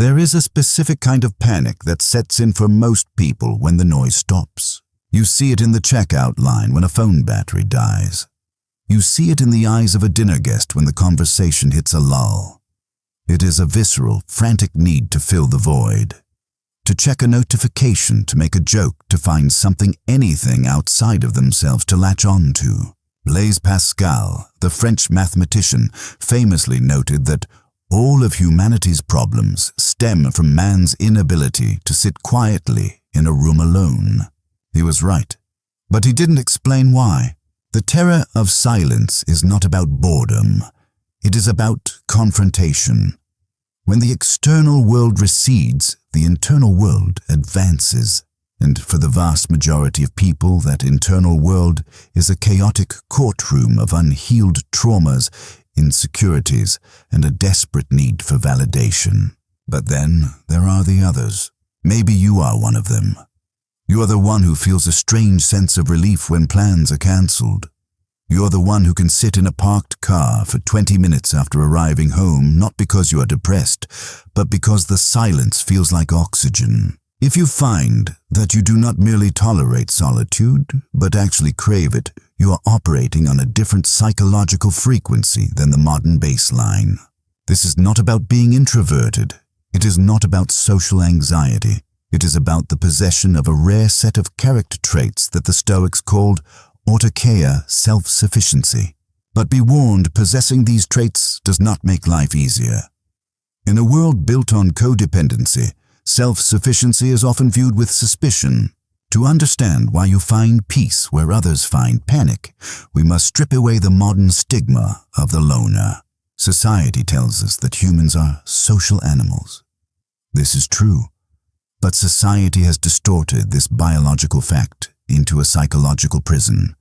There is a specific kind of panic that sets in for most people when the noise stops. You see it in the checkout line when a phone battery dies. You see it in the eyes of a dinner guest when the conversation hits a lull. It is a visceral, frantic need to fill the void. To check a notification, to make a joke, to find something, anything outside of themselves to latch on to. Blaise Pascal, the French mathematician, famously noted that all of humanity's problems stem from man's inability to sit quietly in a room alone. He was right, but he didn't explain why. The terror of silence is not about boredom. It is about confrontation. When the external world recedes, the internal world advances. And for the vast majority of people, that internal world is a chaotic courtroom of unhealed traumas, insecurities, and a desperate need for validation. But then there are the others. Maybe you are one of them. You are the one who feels a strange sense of relief when plans are cancelled. You are the one who can sit in a parked car for 20 minutes after arriving home, not because you are depressed, but because the silence feels like oxygen. If you find that you do not merely tolerate solitude, but actually crave it, you are operating on a different psychological frequency than the modern baseline. This is not about being introverted. It is not about social anxiety. It is about the possession of a rare set of character traits that the Stoics called Autarkeia, self-sufficiency. But be warned, possessing these traits does not make life easier. In a world built on codependency, self-sufficiency is often viewed with suspicion. To understand why you find peace where others find panic, we must strip away the modern stigma of the loner. Society tells us that humans are social animals. This is true, but society has distorted this biological fact into a psychological prison.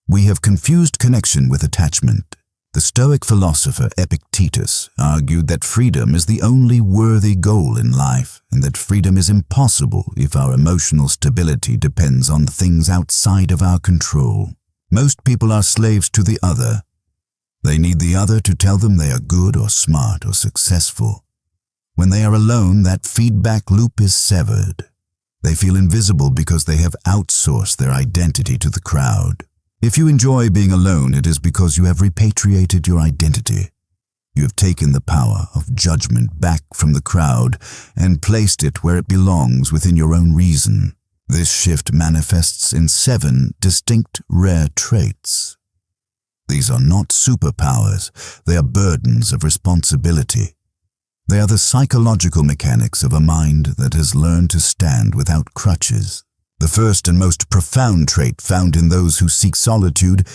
We have confused connection with attachment. The Stoic philosopher Epictetus argued that freedom is the only worthy goal in life, and that freedom is impossible if our emotional stability depends on things outside of our control. Most people are slaves to the other. They need the other to tell them they are good or smart or successful. When they are alone, that feedback loop is severed. They feel invisible because they have outsourced their identity to the crowd. If you enjoy being alone, it is because you have repatriated your identity. You have taken the power of judgment back from the crowd and placed it where it belongs within your own reason. This shift manifests in 7 distinct rare traits. These are not superpowers, they are burdens of responsibility. They are the psychological mechanics of a mind that has learned to stand without crutches. The first and most profound trait found in those who seek solitude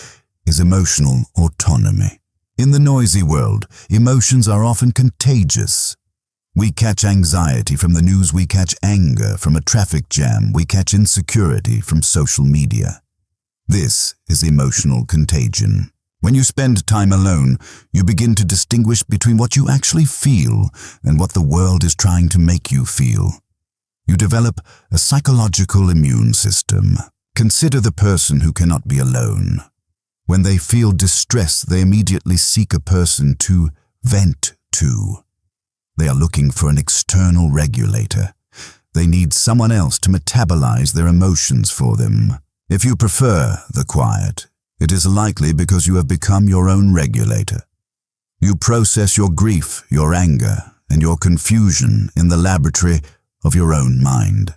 is emotional autonomy. In the noisy world, emotions are often contagious. We catch anxiety from the news, we catch anger from a traffic jam, we catch insecurity from social media. This is emotional contagion. When you spend time alone, you begin to distinguish between what you actually feel and what the world is trying to make you feel. You develop a psychological immune system. Consider the person who cannot be alone. When they feel distress, they immediately seek a person to vent to. They are looking for an external regulator. They need someone else to metabolize their emotions for them. If you prefer the quiet, it is likely because you have become your own regulator. You process your grief, your anger, and your confusion in the laboratory of your own mind.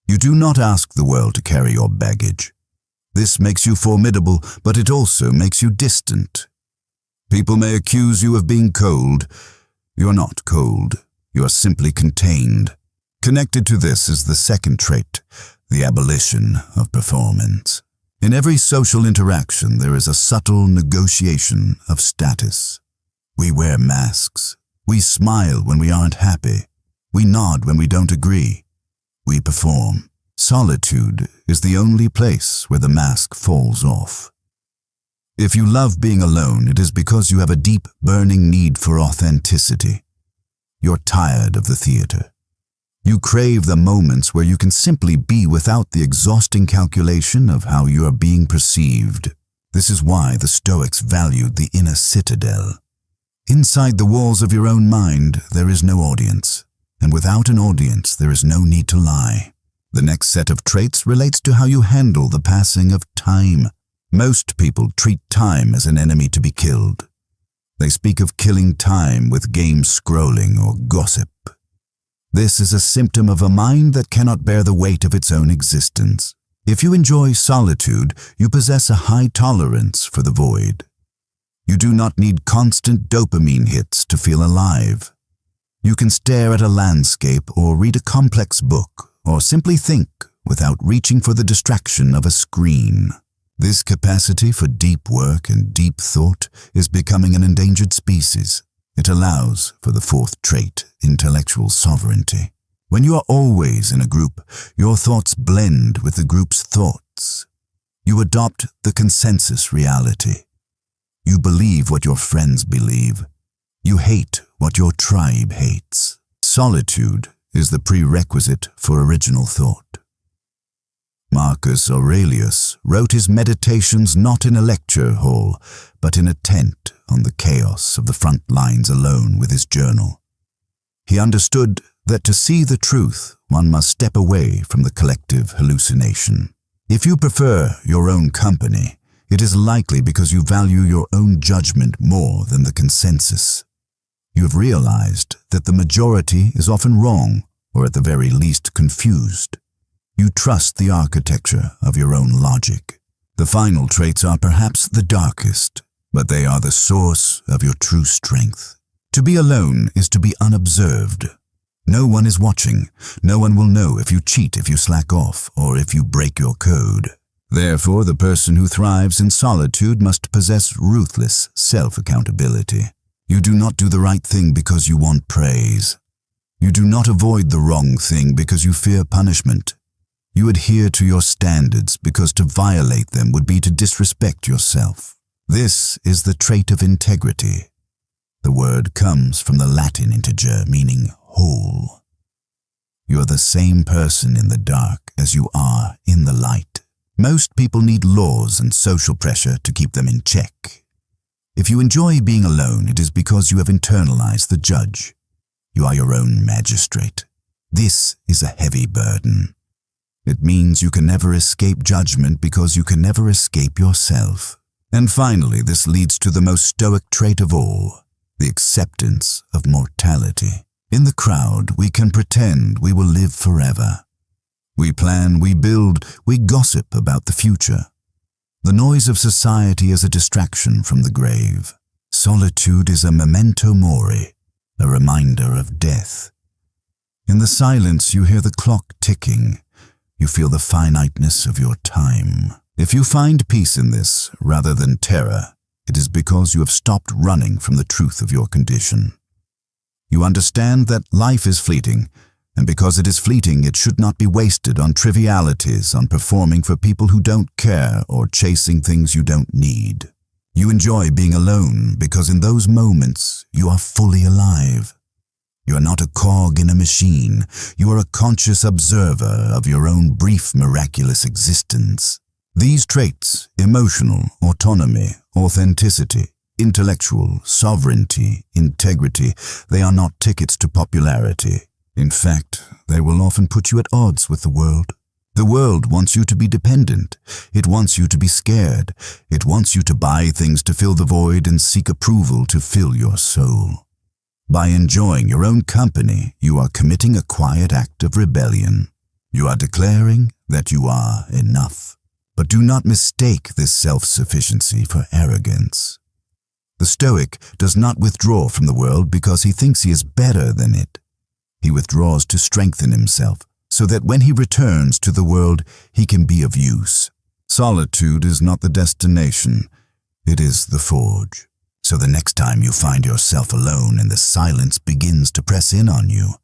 You do not ask the world to carry your baggage. This makes you formidable, but it also makes you distant. People may accuse you of being cold. You are not cold. You are simply contained. Connected to this is the second trait, the abolition of performance. In every social interaction, there is a subtle negotiation of status. We wear masks. We smile when we aren't happy. We nod when we don't agree. We perform. Solitude is the only place where the mask falls off. If you love being alone, it is because you have a deep, burning need for authenticity. You're tired of the theater. You crave the moments where you can simply be without the exhausting calculation of how you are being perceived. This is why the Stoics valued the inner citadel. Inside the walls of your own mind, there is no audience. and without an audience there is no need to lie. The next set of traits relates to how you handle the passing of time. Most people treat time as an enemy to be killed. They speak of killing time with game scrolling or gossip. This is a symptom of a mind that cannot bear the weight of its own existence. If you enjoy solitude, you possess a high tolerance for the void. You do not need constant dopamine hits to feel alive. You can stare at a landscape or read a complex book, or simply think without reaching for the distraction of a screen. This capacity for deep work and deep thought is becoming an endangered species. It allows for the fourth trait, intellectual sovereignty. When you are always in a group, your thoughts blend with the group's thoughts. You adopt the consensus reality. You believe what your friends believe. You hate what your tribe hates. Solitude is the prerequisite for original thought. Marcus Aurelius wrote his meditations not in a lecture hall, but in a tent on the chaos of the front lines alone with his journal. He understood that to see the truth, one must step away from the collective hallucination. If you prefer your own company, it is likely because you value your own judgment more than the consensus. You have realized that the majority is often wrong, or at the very least confused. You trust the architecture of your own logic. The final traits are perhaps the darkest, but they are the source of your true strength. To be alone is to be unobserved. No one is watching. No one will know if you cheat, if you slack off, or if you break your code. Therefore, the person who thrives in solitude must possess ruthless self-accountability. You do not do the right thing because you want praise. You do not avoid the wrong thing because you fear punishment. You adhere to your standards because to violate them would be to disrespect yourself. This is the trait of integrity. The word comes from the Latin integer meaning whole. You are the same person in the dark as you are in the light. Most people need laws and social pressure to keep them in check. If you enjoy being alone, it is because you have internalized the judge. You are your own magistrate. This is a heavy burden. It means you can never escape judgment because you can never escape yourself. And finally, this leads to the most stoic trait of all, the acceptance of mortality. In the crowd, we can pretend we will live forever. We plan, we build, we gossip about the future. The noise of society is a distraction from the grave. Solitude is a memento mori, a reminder of death. In the silence, you hear the clock ticking. You feel the finiteness of your time. If you find peace in this rather than terror, it is because you have stopped running from the truth of your condition. You understand that life is fleeting, and because it is fleeting, it should not be wasted on trivialities, on performing for people who don't care or chasing things you don't need. You enjoy being alone because in those moments, you are fully alive. You are not a cog in a machine. You are a conscious observer of your own brief, miraculous existence. These traits, emotional, autonomy, authenticity, intellectual, sovereignty, integrity, they are not tickets to popularity. In fact, they will often put you at odds with the world. The world wants you to be dependent. It wants you to be scared. It wants you to buy things to fill the void and seek approval to fill your soul. By enjoying your own company, you are committing a quiet act of rebellion. You are declaring that you are enough. But do not mistake this self-sufficiency for arrogance. The Stoic does not withdraw from the world because he thinks he is better than it. He withdraws to strengthen himself, so that when he returns to the world, he can be of use. Solitude is not the destination, it is the forge. So the next time you find yourself alone and the silence begins to press in on you,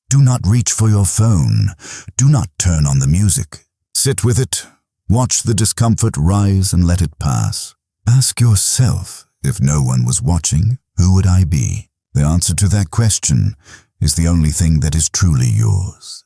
do not reach for your phone. Do not turn on the music. Sit with it. Watch the discomfort rise and let it pass. Ask yourself, if no one was watching, who would I be? The answer to that question is the only thing that is truly yours.